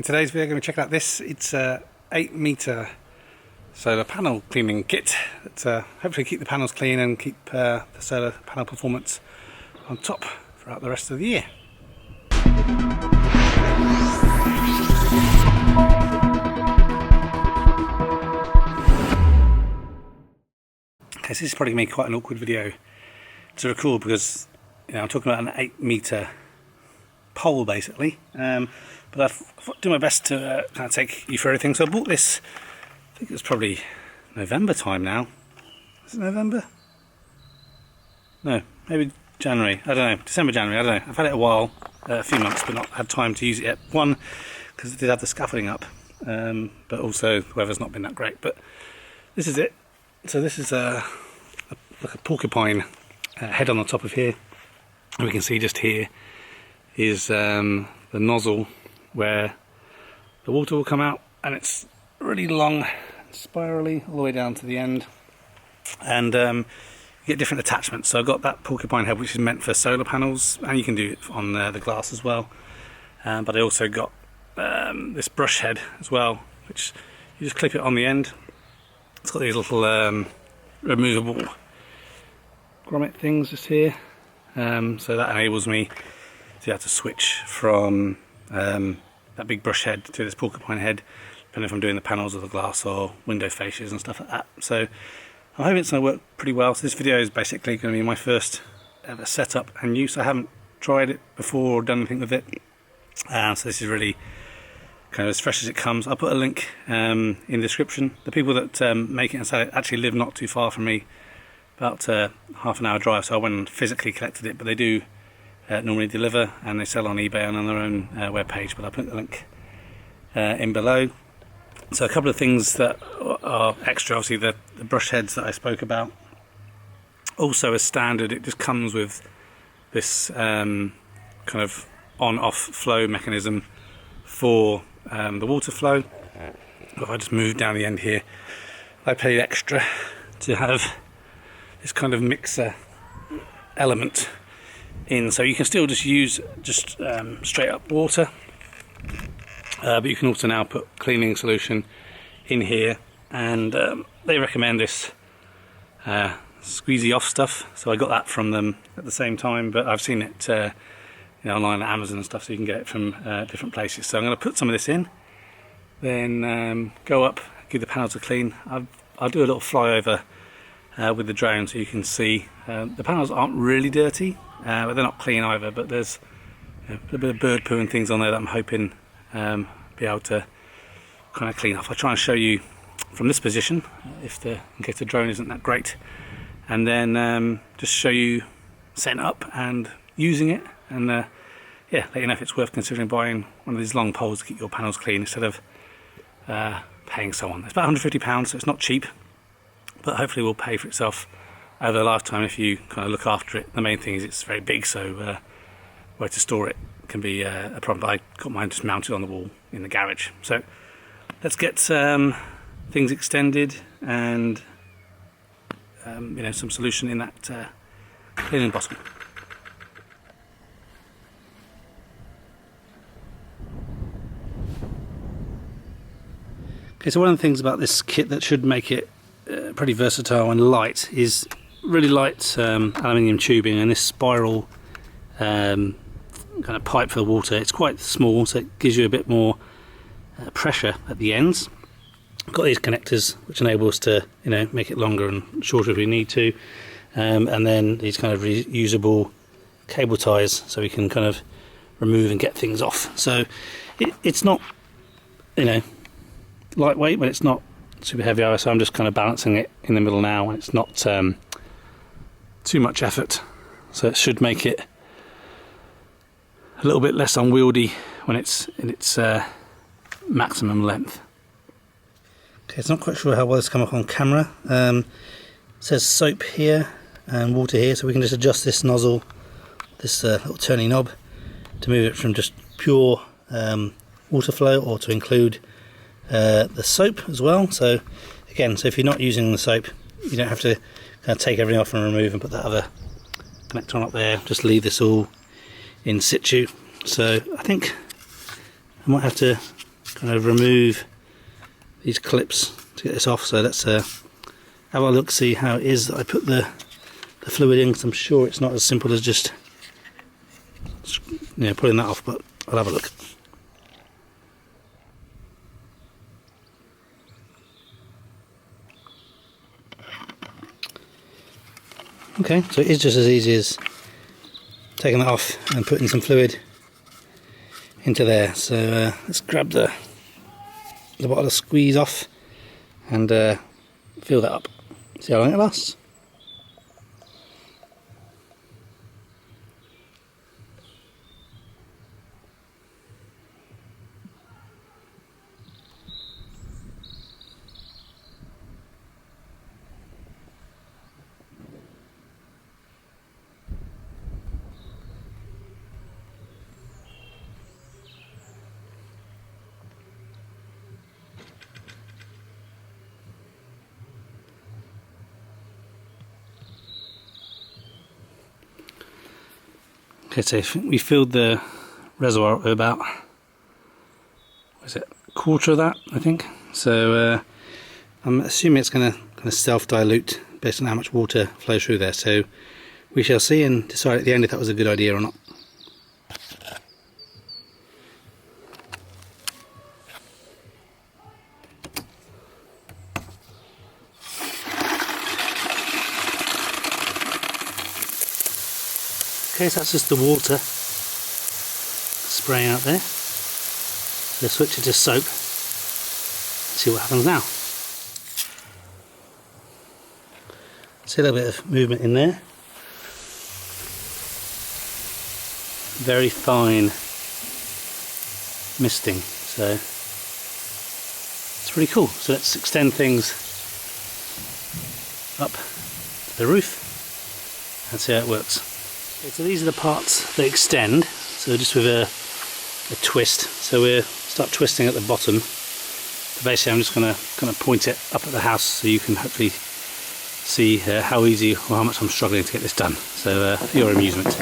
In today's video, I'm going to check out this. It's a 8-meter solar panel cleaning kit that hopefully keep the panels clean and keep the solar panel performance on top throughout the rest of the year. Okay, so this is probably going to be quite an awkward video to record because I'm talking about an 8-meter pole basically, but I've do my best to kind of take you through everything. So I bought this, I think it was probably November time now. Is it November? No, maybe January, I don't know, December, January, I don't know. I've had it a while, a few months, but not had time to use it yet. One, because it did have the scaffolding up, but also the weather's not been that great. But this is it. So this is like a porcupine head on the top of here, and we can see just here is the nozzle where the water will come out, and it's really long, spirally all the way down to the end, and you get different attachments. So I've got that porcupine head which is meant for solar panels, and you can do it on the glass as well, but I also got this brush head as well, which you just clip it on the end. It's got these little removable grommet things just here, so that enables me to be able to switch from that big brush head to this porcupine head, depending if I'm doing the panels or the glass or window fascias and stuff like that. So I'm hoping it's going to work pretty well. So this video is basically going to be my first ever setup and use. I haven't tried it before or done anything with it, so this is really kind of as fresh as it comes. I'll put a link in the description. The people that make it and sell it actually live not too far from me, about half an hour drive, so I went and physically collected it, but they do normally deliver, and they sell on eBay and on their own webpage, but I'll put the link in below. So a couple of things that are extra, obviously the brush heads that I spoke about. Also as standard, it just comes with this kind of on-off flow mechanism for the water flow. If I just move down the end here, I paid extra to have this kind of mixer element in, so you can still just use straight up water, but you can also now put cleaning solution in here, and they recommend this squeezy off stuff, so I got that from them at the same time, but I've seen it online at Amazon and stuff, so you can get it from different places. So I'm going to put some of this in, then go up, give the panels a clean. I'll do a little flyover with the drone so you can see. The panels aren't really dirty, but they're not clean either, but there's a bit of bird poo and things on there that I'm hoping be able to kind of clean off. I'll try and show you from this position in case the drone isn't that great, and then just show you setting up and using it, and yeah, let you know if it's worth considering buying one of these long poles to keep your panels clean instead of paying someone. It's about £150, so it's not cheap, but hopefully will pay for itself over a lifetime if you kind of look after it. The main thing is it's very big, so where to store it can be a problem. I got mine just mounted on the wall in the garage. So let's get things extended and some solution in that cleaning bottle. Okay, so one of the things about this kit that should make it pretty versatile and light is really light aluminium tubing, and this spiral kind of pipe for the water. It's quite small, so it gives you a bit more pressure at the ends. I've got these connectors which enable us to make it longer and shorter if we need to, and then these kind of reusable cable ties so we can kind of remove and get things off. So it's not lightweight, but it's not super heavy either, so I'm just kind of balancing it in the middle now, and it's not too much effort, so it should make it a little bit less unwieldy when it's in its maximum length. Okay, it's not quite sure how well this come up on camera. It says soap here and water here, so we can just adjust this nozzle, this little turning knob, to move it from just pure water flow or to include the soap as well. So again, if you're not using the soap, you don't have to kind of take everything off and remove and put that other connector on up there. Just leave this all in situ. So I think I might have to going to remove these clips to get this off. So let's have a look, see how it is that I put the fluid in, because I'm sure it's not as simple as just pulling that off, but I'll have a look. Okay, so it is just as easy as taking that off and putting some fluid into there. So let's grab the bottle of squeeze off and fill that up. See how long it lasts. Okay, so we filled the reservoir up with about, what is it, a quarter of that, I think. So I'm assuming it's going to kind of self-dilute based on how much water flows through there. So we shall see and decide at the end if that was a good idea or not. Okay, so that's just the water spraying out there. Let's switch it to soap. See what happens now. See a little bit of movement in there. Very fine misting, so it's pretty cool. So let's extend things up to the roof and see how it works. Okay, so these are the parts that extend, so just with a twist. So we'll start twisting at the bottom. But basically I'm just going to kind of point it up at the house so you can hopefully see how easy or how much I'm struggling to get this done. So for your amusement.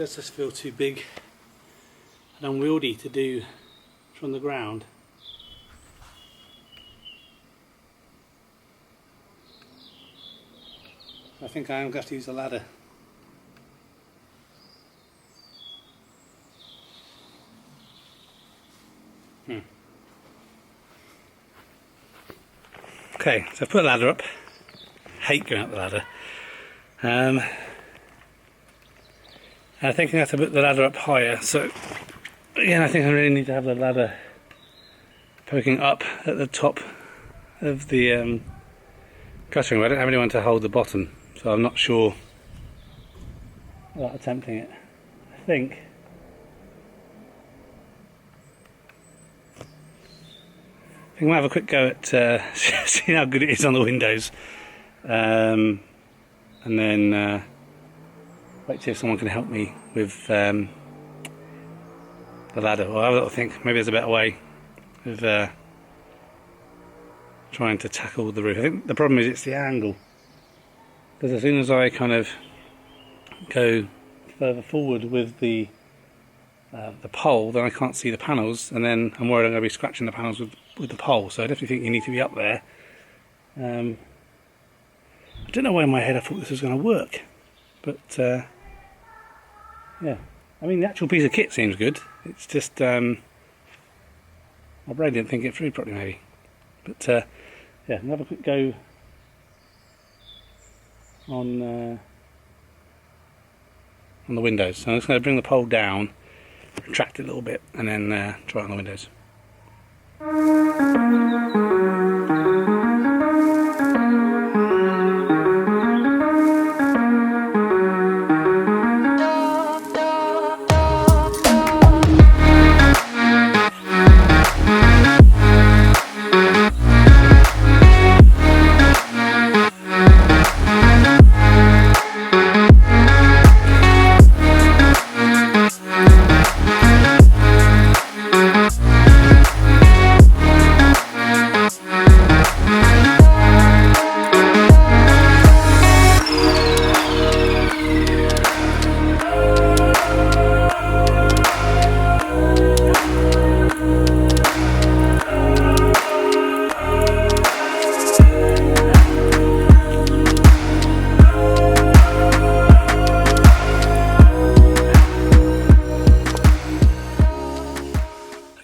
does just feel too big and unwieldy to do from the ground. I think I am going to have to use a ladder. Okay, so I've put a ladder up. Hate going up the ladder. I think I have to put the ladder up higher. So again, I think I really need to have the ladder poking up at the top of the guttering. I don't have anyone to hold the bottom, so I'm not sure about attempting it. I think I'm going to have a quick go at seeing how good it is on the windows, and then wait to see if someone can help me with the ladder. Or I have a little think, maybe there's a better way of trying to tackle the roof. I think the problem is it's the angle, because as soon as I kind of go further forward with the pole, then I can't see the panels, and then I'm worried I'm going to be scratching the panels with the pole. So I definitely think you need to be up there. I don't know why in my head I thought this was going to work, but yeah, I mean the actual piece of kit seems good. It's just my brain didn't think it through properly maybe. But yeah, I'll have a quick go on the windows. So I'm just going to bring the pole down, retract it a little bit, and then try it on the windows.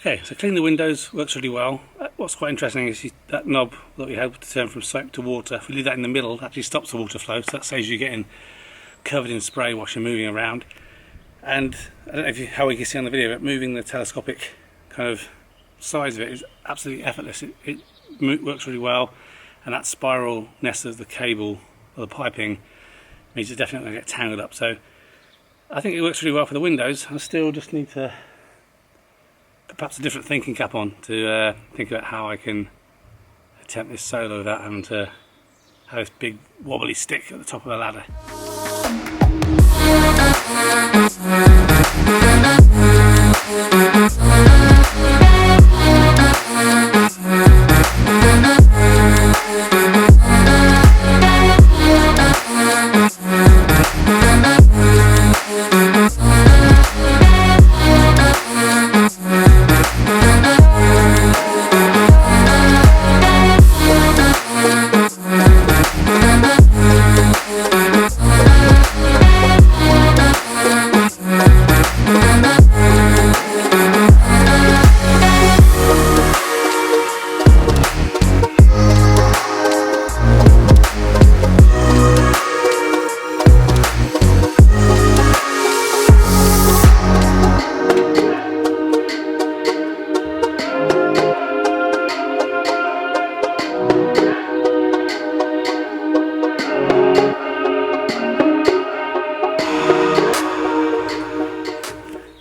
Okay, so clean the windows works really well. What's quite interesting is that knob that we had to turn from soap to water. If we leave that in the middle, it actually stops the water flow, so that saves you getting covered in spray while you're moving around. And I don't know how we can see on the video, but moving the telescopic kind of size of it is absolutely effortless. It works really well, and that spiralness of the cable or the piping means it's definitely going to get tangled up. So I think it works really well for the windows. I still just need to put perhaps a different thinking cap on to think about how I can attempt this solo without having to have this big wobbly stick at the top of the ladder.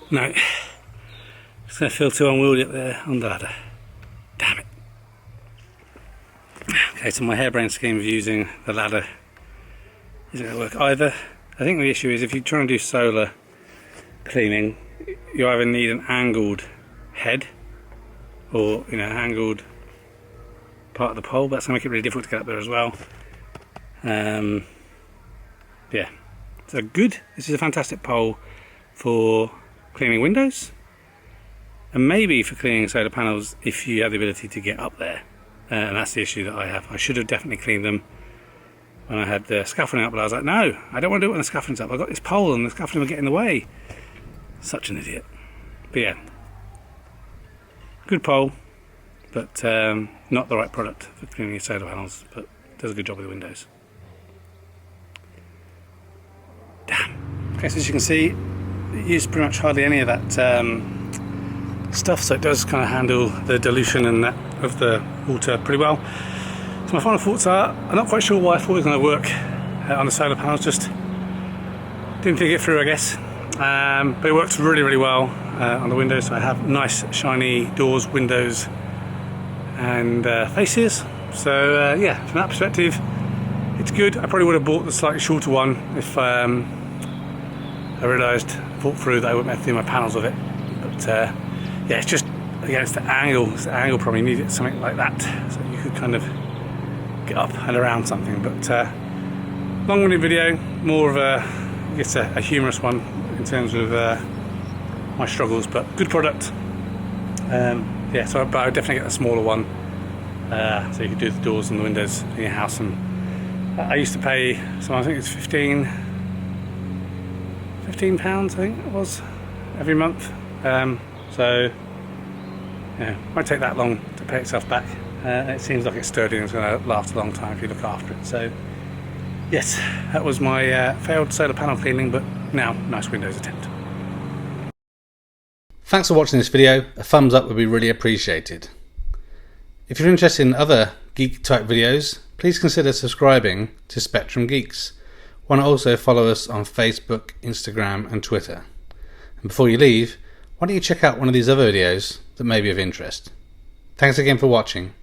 No, it's going to feel too unwieldy up there on the ladder. Damn it. Okay, so my harebrained scheme of using the ladder isn't going to work either. I think the issue is if you're trying to do solar cleaning, you either need an angled head or angled part of the pole. That's going to make it really difficult to get up there as well. Yeah, so good. This is a fantastic pole for cleaning windows, and maybe for cleaning solar panels if you have the ability to get up there. And that's the issue that I have. I should have definitely cleaned them when I had the scaffolding up, but I was like, no, I don't want to do it when the scaffolding's up. I've got this pole and the scaffolding will get in the way. Such an idiot. But yeah, good pole, but not the right product for cleaning your solar panels, but does a good job with the windows. Damn. Okay, so as you can see, it used pretty much hardly any of that stuff, so it does kind of handle the dilution and that of the water pretty well. So my final thoughts are, I'm not quite sure why I thought it was going to work on the solar panels, just didn't think it through, I guess. But it works really, really well on the windows. So I have nice shiny doors, windows and faces. So yeah, from that perspective it's good. I probably would have bought the slightly shorter one if I realised, thought through that I wouldn't have to do my panels with it. But yeah, it's just, again, it's the angle. It's the angle probably needed something like that, so you could kind of get up and around something. But long-winded video, more of a, I guess, a humorous one in terms of my struggles, but good product. Yeah, so but I would definitely get a smaller one, so you could do the doors and the windows in your house. And I used to pay, so I think it's £15, I think it was, every month. So yeah, it won't take that long to pay itself back. It seems like it's sturdy and it's going to last a long time if you look after it. So yes, that was my failed solar panel cleaning, but now nice Windows attempt. Thanks for watching this video. A thumbs up would be really appreciated. If you're interested in other geek type videos, please consider subscribing to Spectrum Geeks. Why not also follow us on Facebook, Instagram and Twitter. And before you leave, why don't you check out one of these other videos that may be of interest. Thanks again for watching.